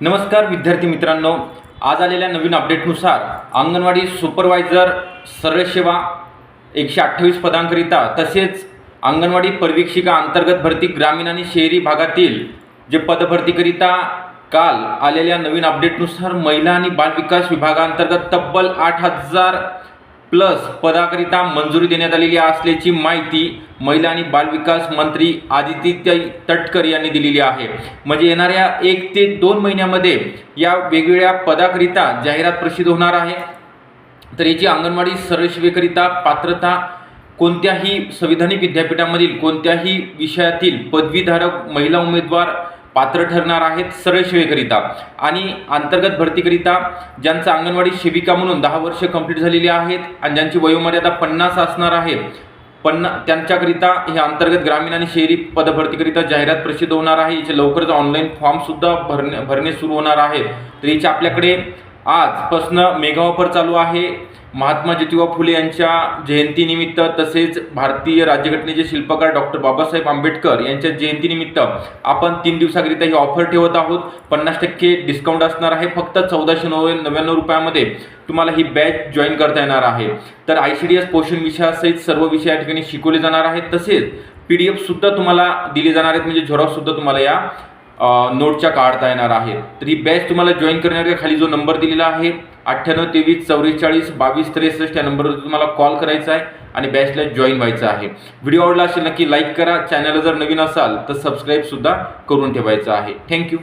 नमस्कार विद्यार्थी मित्रांनो, आज आलेल्या नवीन अपडेटनुसार अंगणवाडी सुपरवायझर सरळ सेवा 128 पदांकरिता तसेच अंगणवाडी परिवीक्षिका अंतर्गत भरती ग्रामीण आणि शहरी भागातील जे पदभरतीकरिता काल आलेल्या नवीन अपडेटनुसार महिला आणि बालविकास विभागांतर्गत तब्बल 8,000 प्लस पदाकरिता मंजुरी देण्यात आलेली असल्याची माहिती महिला आणि बालविकास मंत्री आदिती तटकर यांनी दिलेली आहे। म्हणजे येणाऱ्या 1 ते 2 महिन्यामध्ये या वेगवेगळ्या पदाकरिता जाहिरात प्रसिद्ध होणार आहे। तर याची अंगणवाडी सरळ सेवेकरिता पात्रता कोणत्याही संविधानिक विद्यापीठामधील कोणत्याही विषयातील पदवीधारक महिला उमेदवार पात्र ठरणार आहेत सरळ सेवेकरिता। आणि अंतर्गत भरतीकरिता ज्यांचा अंगणवाडी सेविका म्हणून 10 वर्ष कंप्लीट झालेली आहेत आणि ज्यांची वयोमर्यादा 50 असणार आहे त्यांच्याकरिता हे अंतर्गत ग्रामीण आणि शहरी पदभरतीकरिता जाहिरात प्रसिद्ध होणार आहे। याचे लवकरच ऑनलाईन फॉर्म सुद्धा भरणे सुरू होणार आहे। तर याची आपल्याकडे आजपासून मेगा ऑफर चालू आहे। महात्मा ज्योतिबा फुले यांच्या जयंतीनिमित्त तसेच भारतीय राज्यघटनेचे शिल्पकार डॉक्टर बाबासाहेब आंबेडकर यांच्या जयंतीनिमित्त आपण 3 दिवसाकरिता ही ऑफर ठेवत आहोत। 50% डिस्काउंट असणार आहे। फक्त 1499 रुपयामध्ये तुम्हाला ही बॅच जॉईन करता येणार आहे। तर ICDS पोषण विषयासहित सर्व विषय या ठिकाणी शिकवले जाणार आहेत। तसेच PDF सुद्धा तुम्हाला दिले जाणार आहेत, म्हणजे झेरॉक्स सुद्धा तुम्हाला या नोटच्या काढता येणार आहे। तर ही बॅच तुम्हाला जॉईन करण्यासाठी खाली जो नंबर दिलेला आहे 98 23 44 22 63 या नंबरवर तुम्हाला कॉल करायचा आहे आणि बॅचला जॉईन व्हायचं आहे। व्हिडिओ आवडला असेल नक्की लाईक करा। चॅनलला जर नवीन असाल तर सबस्क्राईब सुद्धा करून ठेवायचं आहे। थँक्यू।